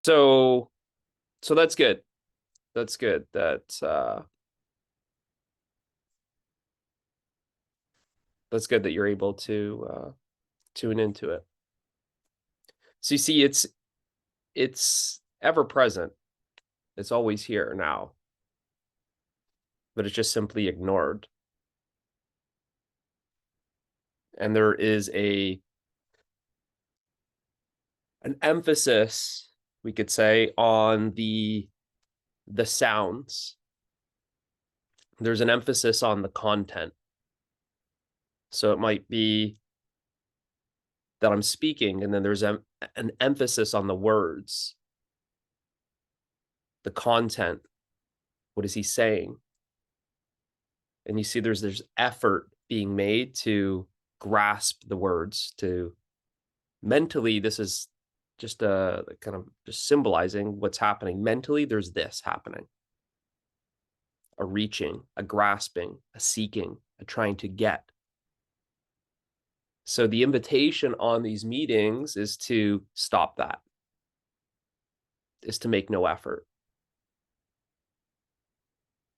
So that's good. That's good. That's good that you're able to tune into it. So you see, it's ever present. It's always here now, but it's just simply ignored. And there is an emphasis, we could say, on the sounds. There's an emphasis on the content. So it might be that I'm speaking, and then there's an emphasis on the words, the content. What is he saying? And you see there's effort being made to grasp the words, to mentally, this is just a kind of just symbolizing what's happening. Mentally, there's this happening. A reaching, a grasping, a seeking, a trying to get. So the invitation on these meetings is to stop that, is to make no effort.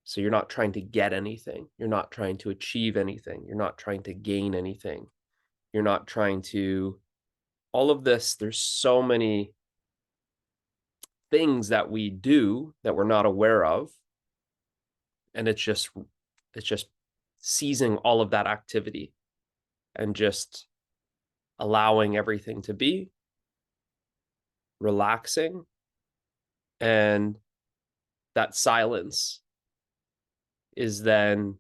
So you're not trying to get anything. You're not trying to achieve anything. You're not trying to gain anything. You're not trying to, all of this, there's so many things that we do that we're not aware of. And it's just seizing all of that activity and just allowing everything to be, relaxing, and that silence is then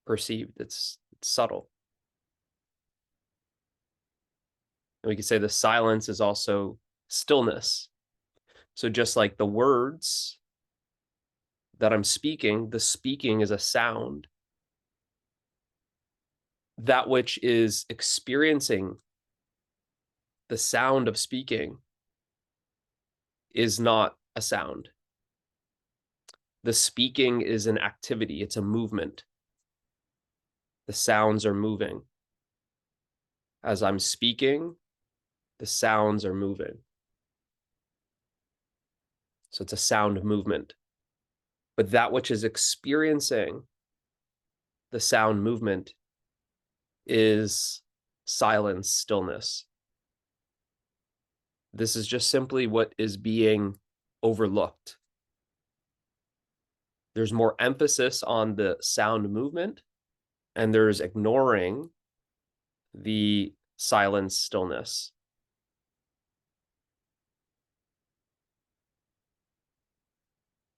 perceived. It's subtle. And we could say the silence is also stillness. So just like the words that I'm speaking, the speaking is a sound. That which is experiencing the sound of speaking is not a sound. The speaking is an activity, it's a movement. The sounds are moving. As I'm speaking, the sounds are moving. So it's a sound movement. But that which is experiencing the sound movement is silence, stillness. This is just simply what is being overlooked. There's more emphasis on the sound movement, and there's ignoring the silence, stillness.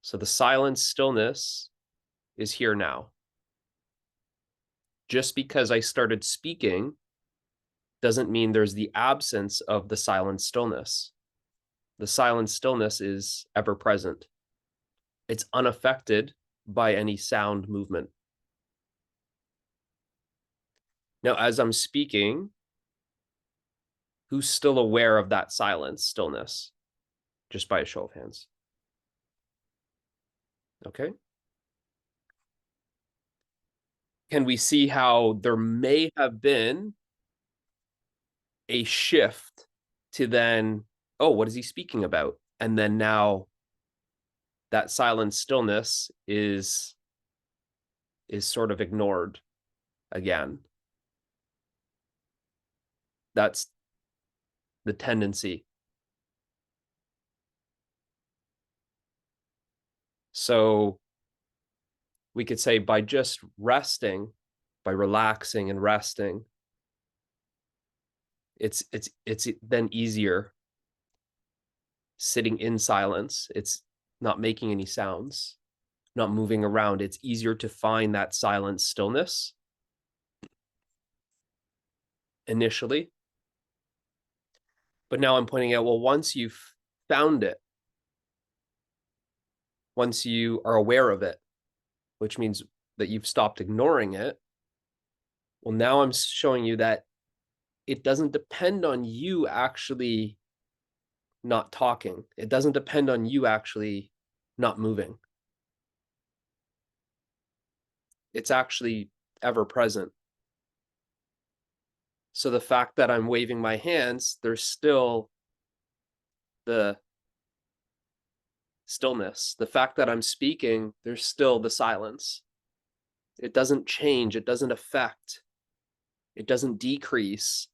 So the silence, stillness is here now. Just because I started speaking doesn't mean there's the absence of the silent stillness. The silent stillness is ever present. It's unaffected by any sound movement. Now, as I'm speaking, who's still aware of that silence, stillness? Just by a show of hands. Okay. Can we see how there may have been a shift to then, oh, what is he speaking about? And then now that silent stillness is sort of ignored again. That's the tendency. So we could say by just resting, by relaxing and resting, it's then easier sitting in silence. It's not making any sounds, not moving around. It's easier to find that silent stillness initially. But now I'm pointing out, well, once you've found it, once you are aware of it, which means that you've stopped ignoring it, well, now I'm showing you that it doesn't depend on you actually not talking. It doesn't depend on you actually not moving. It's actually ever present. So the fact that I'm waving my hands, there's still the stillness. The fact that I'm speaking, there's still the silence. It doesn't change, it doesn't affect, it doesn't decrease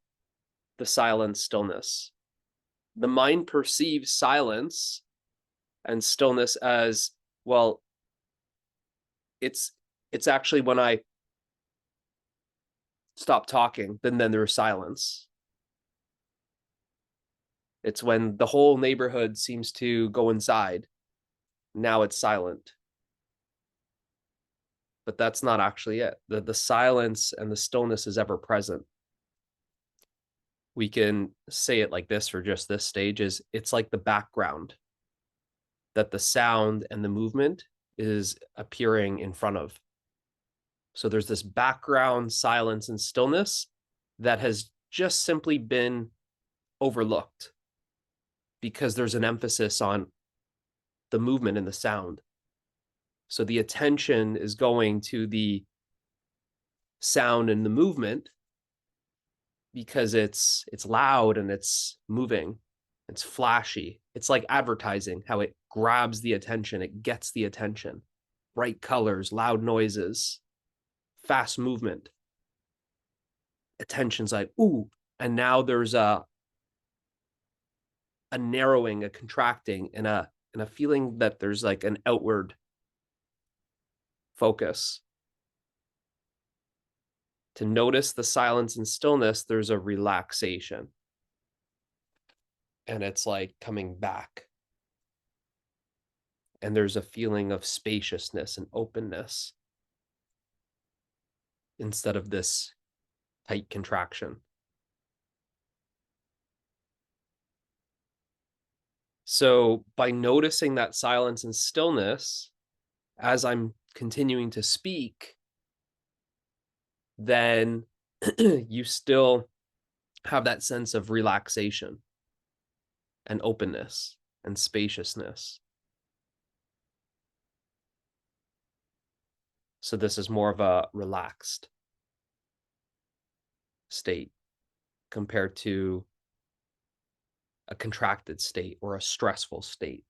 the silent stillness. The mind perceives silence and stillness as, well, it's actually when I stop talking, then there's silence. It's when the whole neighborhood seems to go inside. Now it's silent. But that's not actually it. The silence and the stillness is ever present. We can say it like this for just this stage, is it's like the background that the sound and the movement is appearing in front of. So there's this background silence and stillness that has just simply been overlooked because there's an emphasis on the movement and the sound. So the attention is going to the sound and the movement because it's loud and it's moving, it's flashy. It's like advertising, how it grabs the attention, it gets the attention. Bright colors, loud noises, fast movement. Attention's like, ooh, and now there's a narrowing, a contracting, and a feeling that there's like an outward focus. To notice the silence and stillness, there's a relaxation. And it's like coming back. And there's a feeling of spaciousness and openness instead of this tight contraction. So by noticing that silence and stillness, as I'm continuing to speak, then you still have that sense of relaxation and openness and spaciousness. So this is more of a relaxed state compared to a contracted state or a stressful state.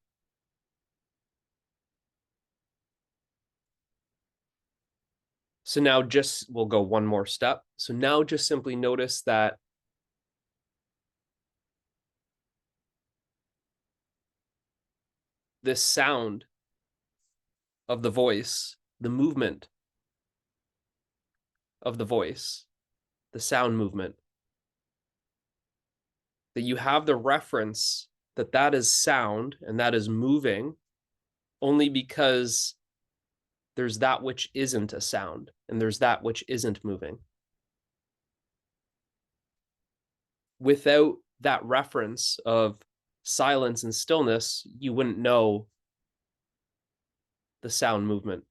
So now we'll go one more step. So now just simply notice that this sound of the voice, the movement of the voice, the sound movement, that you have the reference that that is sound and that is moving only because there's that which isn't a sound and there's that which isn't moving. Without that reference of silence and stillness, you wouldn't know the sound movement.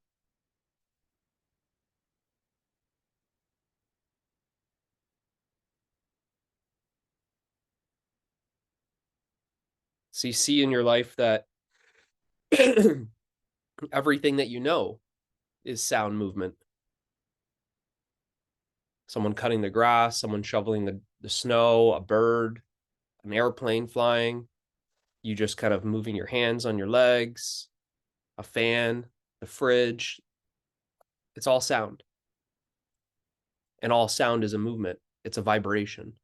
So you see in your life that everything that you know is sound movement. Someone cutting the grass, someone shoveling the snow, a bird, an airplane flying, you just kind of moving your hands on your legs, a fan, the fridge. It's all sound. And all sound is a movement. It's a vibration.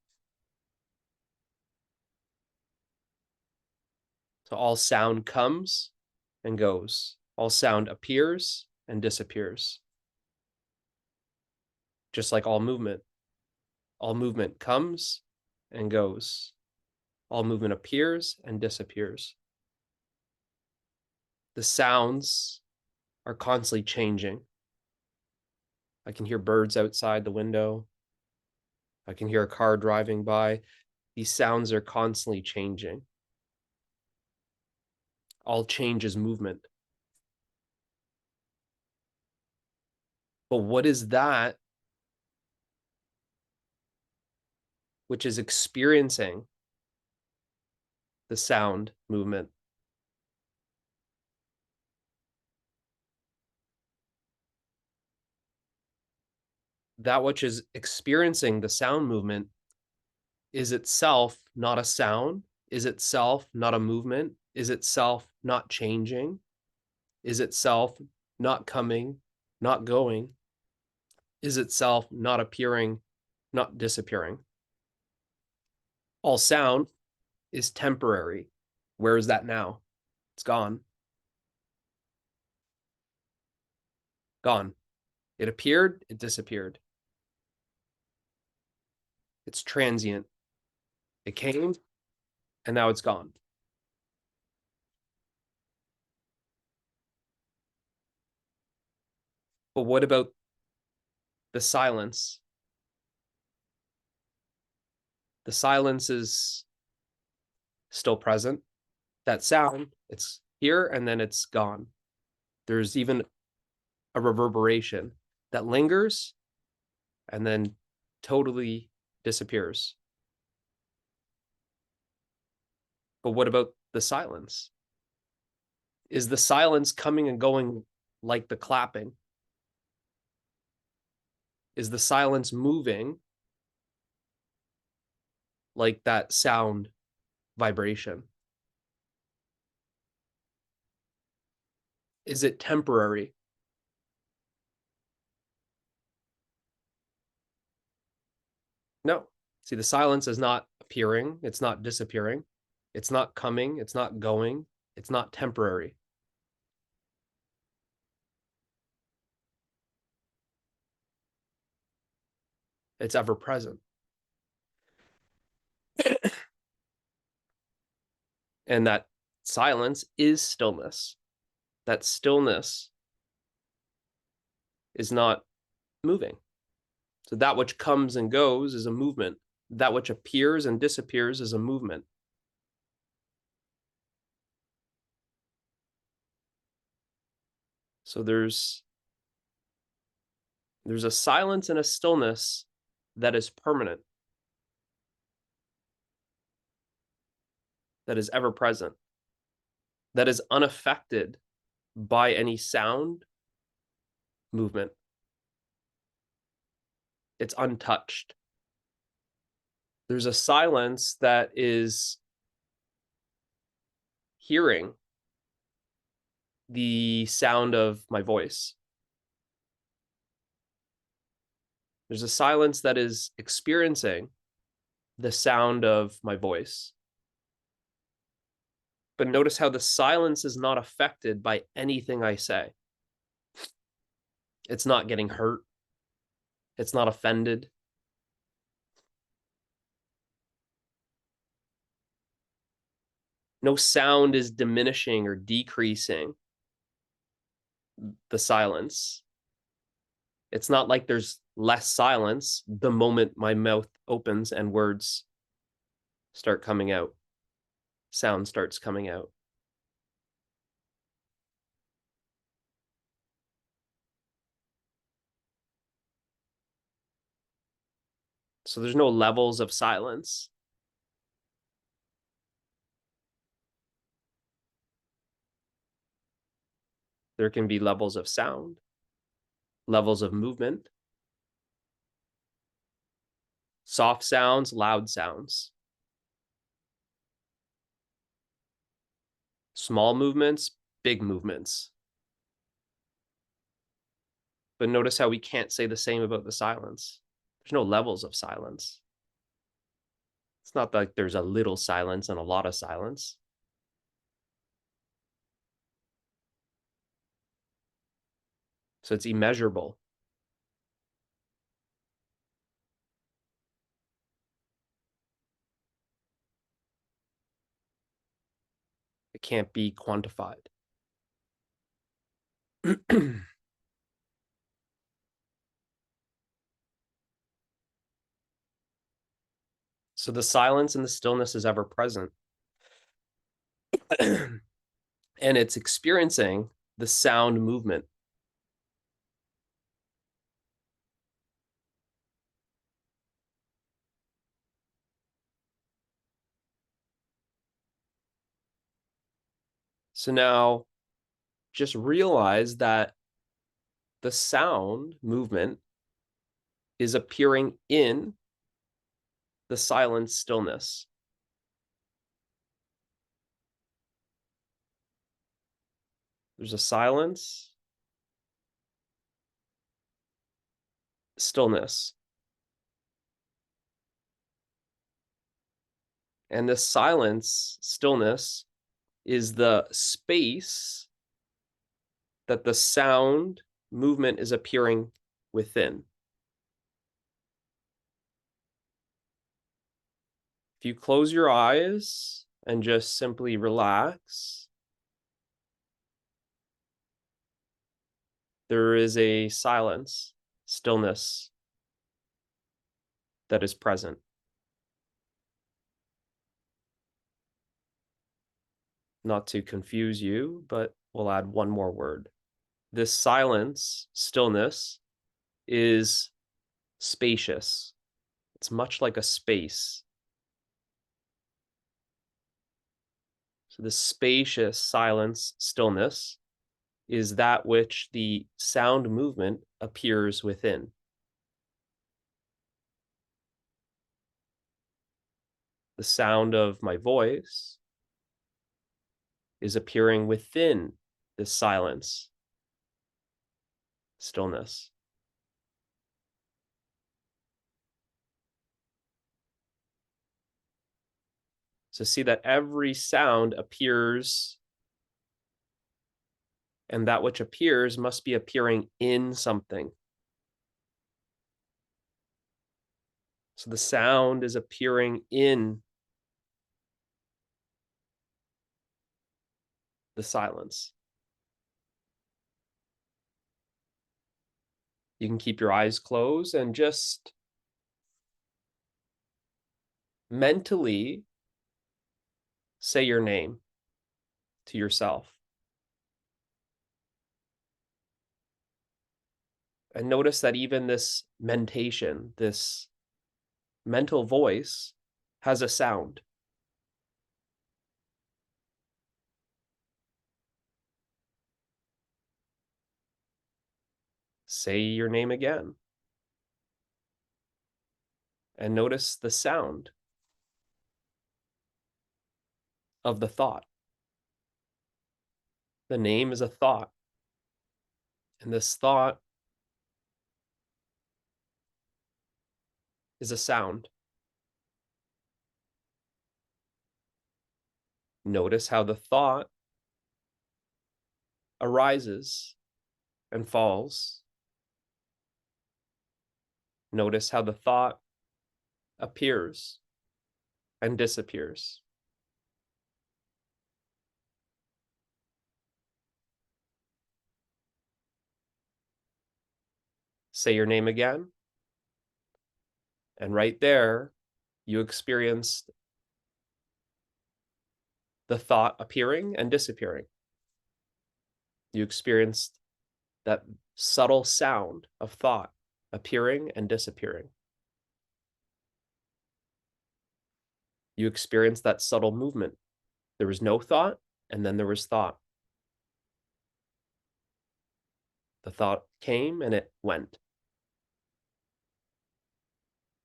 So all sound comes and goes. All sound appears and disappears. Just like all movement. All movement comes and goes. All movement appears and disappears. The sounds are constantly changing. I can hear birds outside the window. I can hear a car driving by. These sounds are constantly changing. All change is movement. But what is that which is experiencing the sound movement? That which is experiencing the sound movement is itself not a sound, is itself not a movement, is itself not changing, is itself not coming, not going, is itself not appearing, not disappearing. All sound is temporary. Where is that now? It's gone. Gone. It appeared, it disappeared. It's transient. It came, and now it's gone. But what about the silence? The silence is still present. That sound, it's here and then it's gone. There's even a reverberation that lingers and then totally disappears. But what about the silence? Is the silence coming and going like the clapping? Is the silence moving like that sound vibration? Is it temporary? No. See, the silence is not appearing. It's not disappearing. It's not coming. It's not going. It's not temporary. It's ever present. And that silence is stillness. That stillness is not moving. So that which comes and goes is a movement. That which appears and disappears is a movement. So there's a silence and a stillness that is permanent, that is ever present, that is unaffected by any sound, movement. It's untouched. There's a silence that is hearing the sound of my voice. There's a silence that is experiencing the sound of my voice. But notice how the silence is not affected by anything I say. It's not getting hurt. It's not offended. No sound is diminishing or decreasing the silence. It's not like there's less silence the moment my mouth opens and words start coming out. Sound starts coming out. So there's no levels of silence. There can be levels of sound, levels of movement, soft sounds, loud sounds, small movements, big movements. But notice how we can't say the same about the silence. There's no levels of silence. It's not like there's a little silence and a lot of silence. So it's immeasurable. It can't be quantified. So the silence and the stillness is ever present. And it's experiencing the sound movement. So now just realize that the sound movement is appearing in the silent stillness. There's a silence, stillness. And this silence, stillness, is the space that the sound movement is appearing within. If you close your eyes and just simply relax, there is a silence, stillness that is present. Not to confuse you, but we'll add one more word. This silence, stillness, is spacious. It's much like a space. So this spacious silence, stillness, is that which the sound movement appears within. The sound of my voice is appearing within this silence, stillness. So see that every sound appears, and that which appears must be appearing in something. So the sound is appearing in the silence. You can keep your eyes closed and just mentally say your name to yourself. And notice that even this mentation, this mental voice, has a sound. Say your name again. And notice the sound of the thought. The name is a thought. And this thought is a sound. Notice how the thought arises and falls. Notice how the thought appears and disappears. Say your name again. And right there, you experienced the thought appearing and disappearing. You experienced that subtle sound of thought appearing and disappearing. You experienced that subtle movement. There was no thought, and then there was thought. The thought came and it went.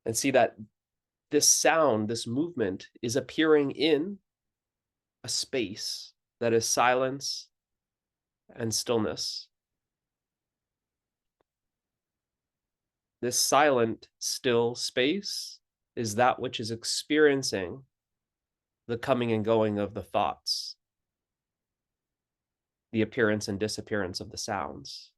And see that this sound, this movement, is appearing in a space that is silence and stillness. This silent, still space is that which is experiencing the coming and going of the thoughts, the appearance and disappearance of the sounds.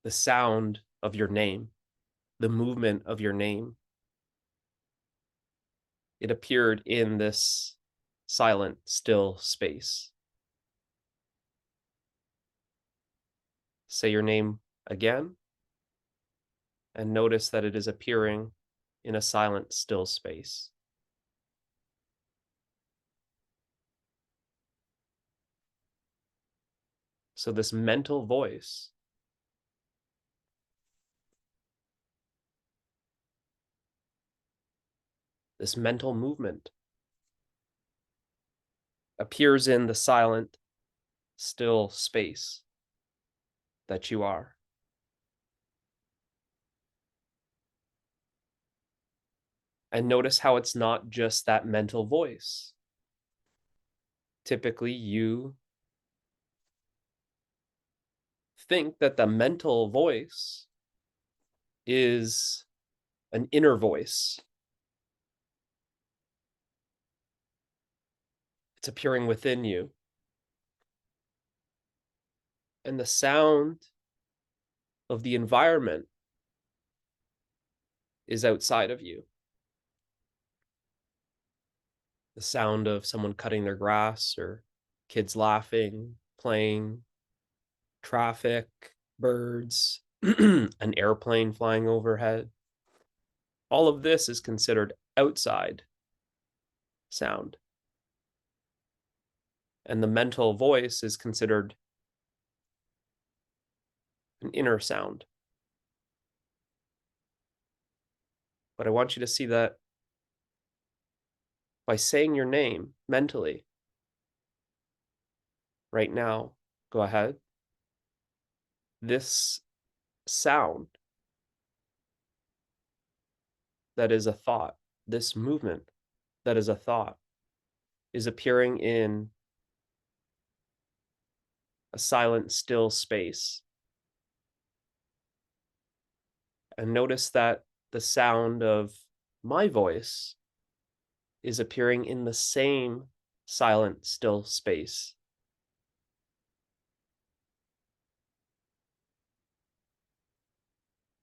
The sound of your name, the movement of your name, it appeared in this silent, still space. Say your name again, and notice that it is appearing in a silent, still space. So this mental voice, this mental movement, appears in the silent, still space that you are. And notice how it's not just that mental voice. Typically, you think that the mental voice is an inner voice. It's appearing within you. And the sound of the environment is outside of you. The sound of someone cutting their grass or kids laughing, playing, traffic, birds, an airplane flying overhead. All of this is considered outside sound. And the mental voice is considered an inner sound. But I want you to see that by saying your name mentally right now, go ahead. This sound that is a thought, this movement that is a thought, is appearing in a silent, still space. And notice that the sound of my voice is appearing in the same silent, still space.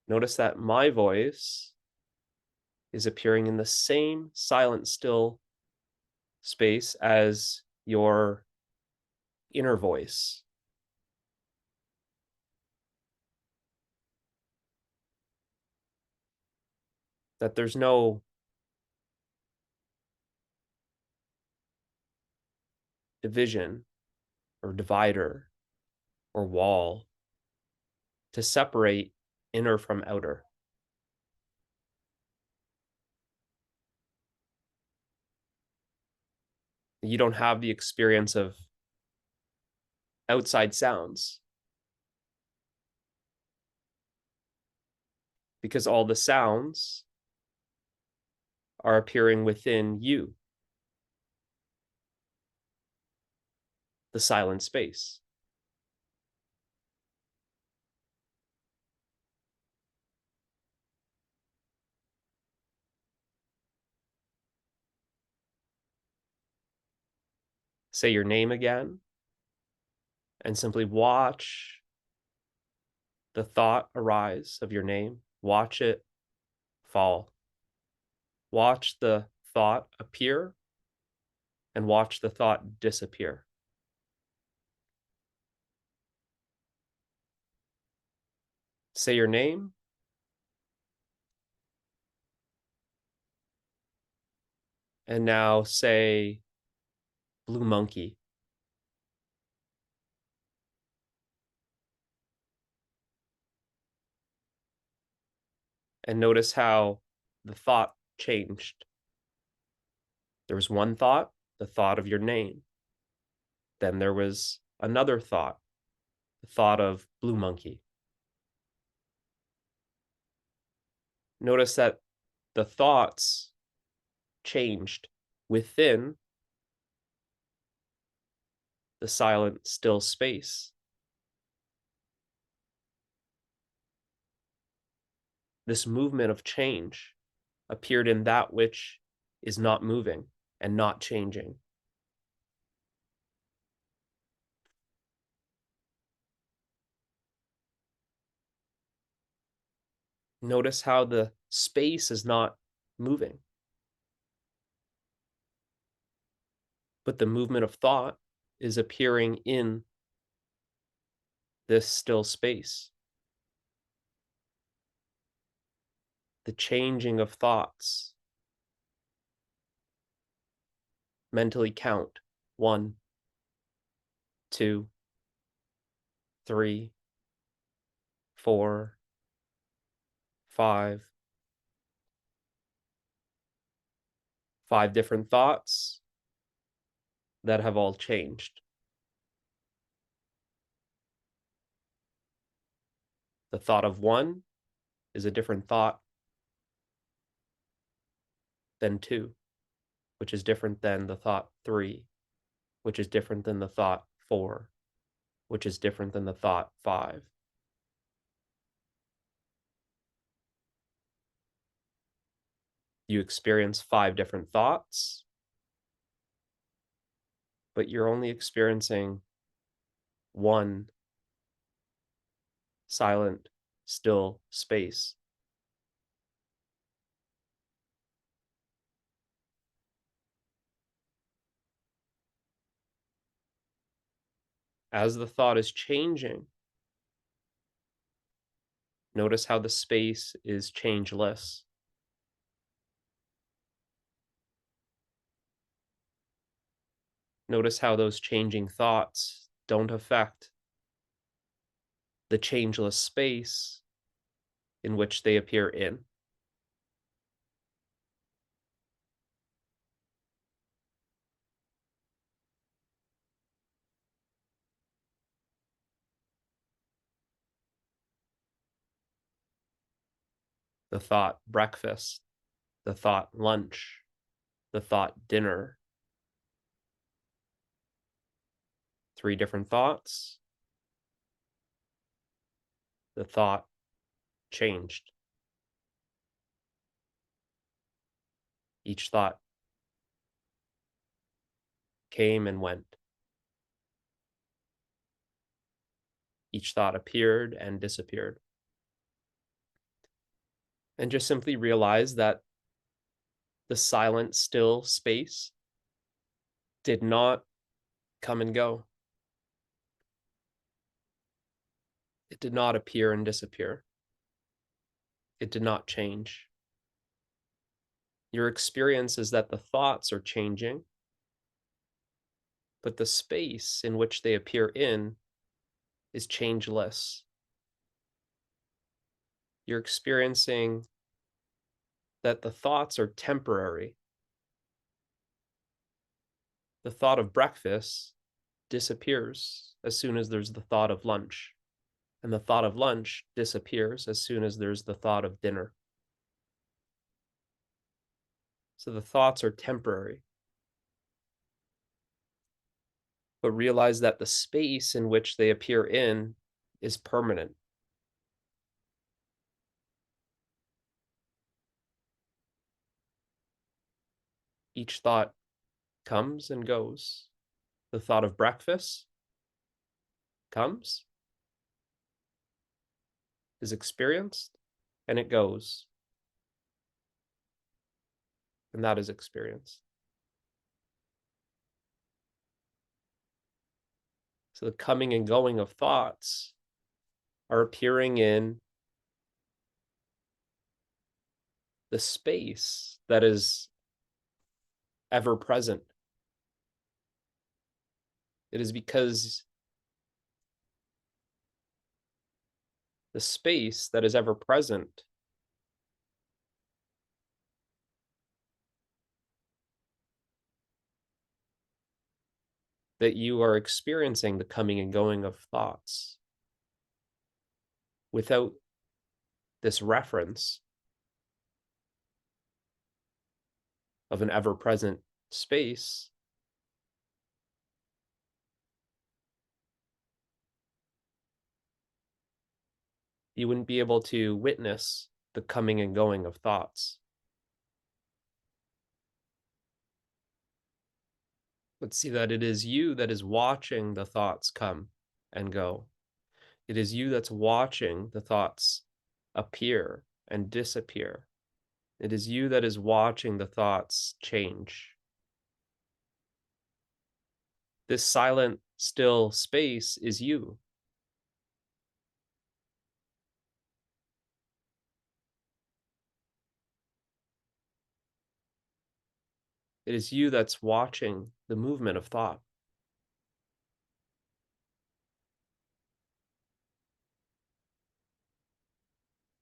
Notice that my voice is appearing in the same silent, still space as your inner voice. That there's no division or divider or wall to separate inner from outer. You don't have the experience of outside sounds because all the sounds are appearing within you, the silent space. Say your name again and simply watch the thought arise of your name. Watch it fall. Watch the thought appear and watch the thought disappear. Say your name and now say blue monkey. And notice how the thought changed. There was one thought, the thought of your name. Then there was another thought, the thought of blue monkey. Notice that the thoughts changed within the silent, still space. This movement of change appeared in that which is not moving and not changing. Notice how the space is not moving, but the movement of thought is appearing in this still space. The changing of thoughts. Mentally count 1, 2, 3, 4, 5. 5 different thoughts that have all changed. The thought of 1 is a different thought than 2, which is different than the thought 3, which is different than the thought 4, which is different than the thought 5. You experience 5 different thoughts, but you're only experiencing one silent, still space. As the thought is changing, notice how the space is changeless. Notice how those changing thoughts don't affect the changeless space in which they appear in. The thought breakfast, the thought lunch, the thought dinner. 3 different thoughts. The thought changed. Each thought came and went. Each thought appeared and disappeared. And just simply realize that the silent, still space did not come and go. It did not appear and disappear. It did not change. Your experience is that the thoughts are changing, but the space in which they appear in is changeless. You're experiencing that the thoughts are temporary. The thought of breakfast disappears as soon as there's the thought of lunch, and the thought of lunch disappears as soon as there's the thought of dinner. So the thoughts are temporary. But realize that the space in which they appear in is permanent. Each thought comes and goes. The thought of breakfast comes, is experienced, and it goes. And that is experienced. So the coming and going of thoughts are appearing in the space that is ever present. It is because the space that is ever present that you are experiencing the coming and going of thoughts. Without this reference of an ever-present space, you wouldn't be able to witness the coming and going of thoughts. But see that it is you that is watching the thoughts come and go. It is you that's watching the thoughts appear and disappear. It is you that is watching the thoughts change. This silent, still space is you. It is you that's watching the movement of thought.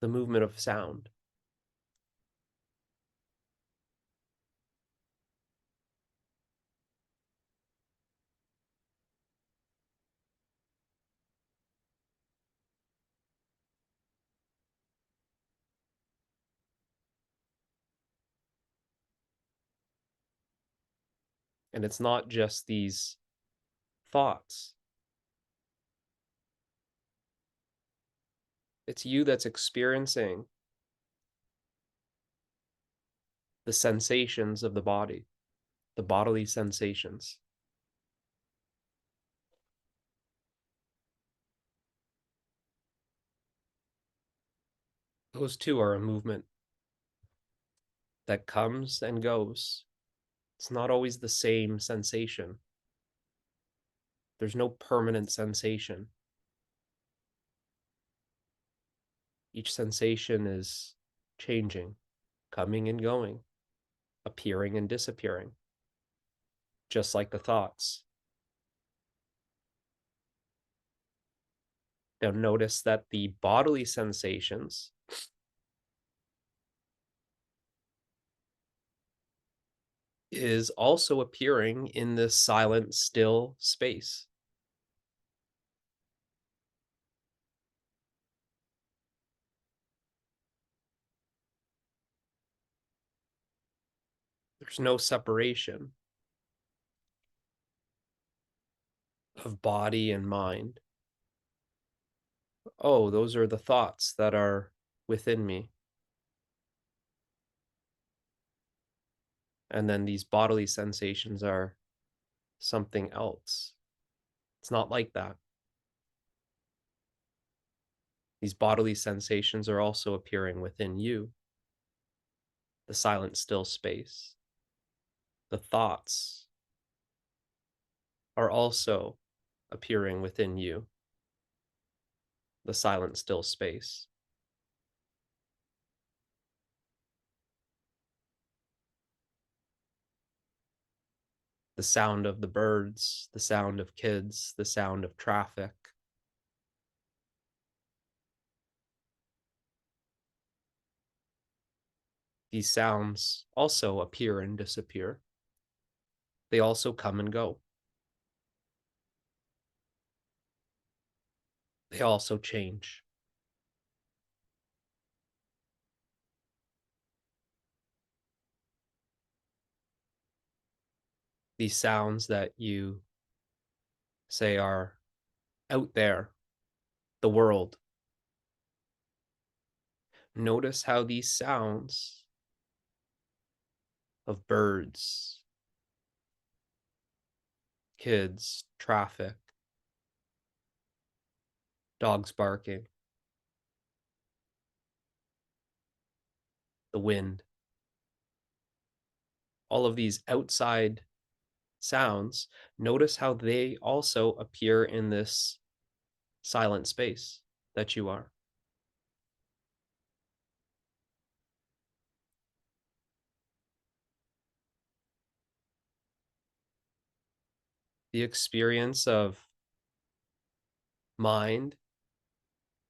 The movement of sound. And it's not just these thoughts. It's you that's experiencing the sensations of the body, the bodily sensations. Those too are a movement that comes and goes. It's not always the same sensation. There's no permanent sensation. Each sensation is changing, coming and going, appearing and disappearing, just like the thoughts. Now notice that the bodily sensations is also appearing in this silent, still space. There's no separation of body and mind. Oh, those are the thoughts that are within me. And then these bodily sensations are something else. It's not like that. These bodily sensations are also appearing within you, the silent, still space. The thoughts are also appearing within you, the silent, still space. The sound of the birds, the sound of kids, the sound of traffic. These sounds also appear and disappear. They also come and go. They also change. These sounds that you say are out there, the world. Notice how these sounds of birds, kids, traffic, dogs barking, the wind, all of these outside sounds, notice how they also appear in this silent space that you are. The experience of mind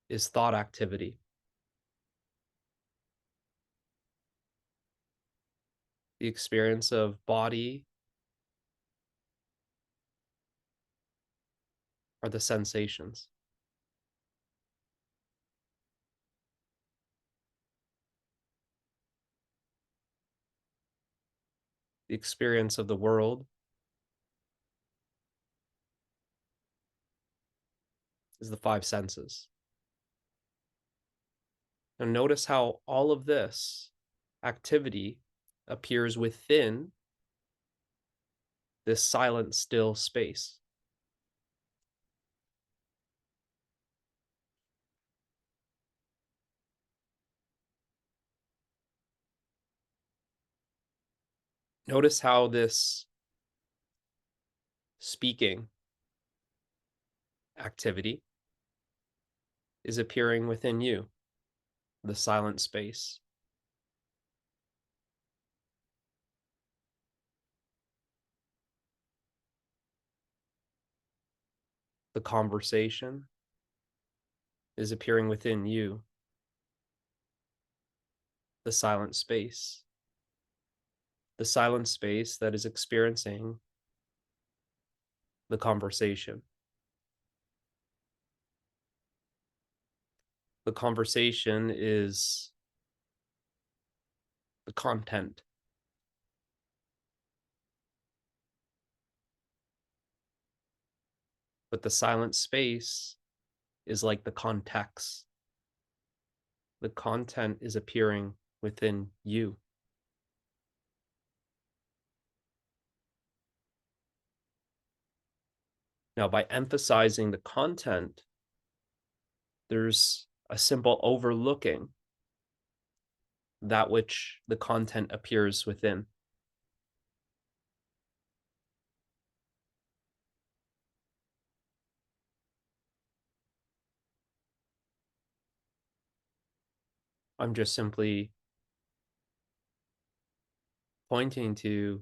is thought activity. The experience of body are the sensations. The experience of the world is the five senses. Now notice how all of this activity appears within this silent, still space. Notice how this speaking activity is appearing within you, the silent space. The conversation is appearing within you, the silent space. The silent space that is experiencing the conversation. The conversation is the content. But the silent space is like the context. The content is appearing within you. Now, by emphasizing the content, there's a simple overlooking that which the content appears within. I'm just simply pointing to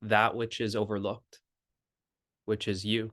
that which is overlooked, which is you.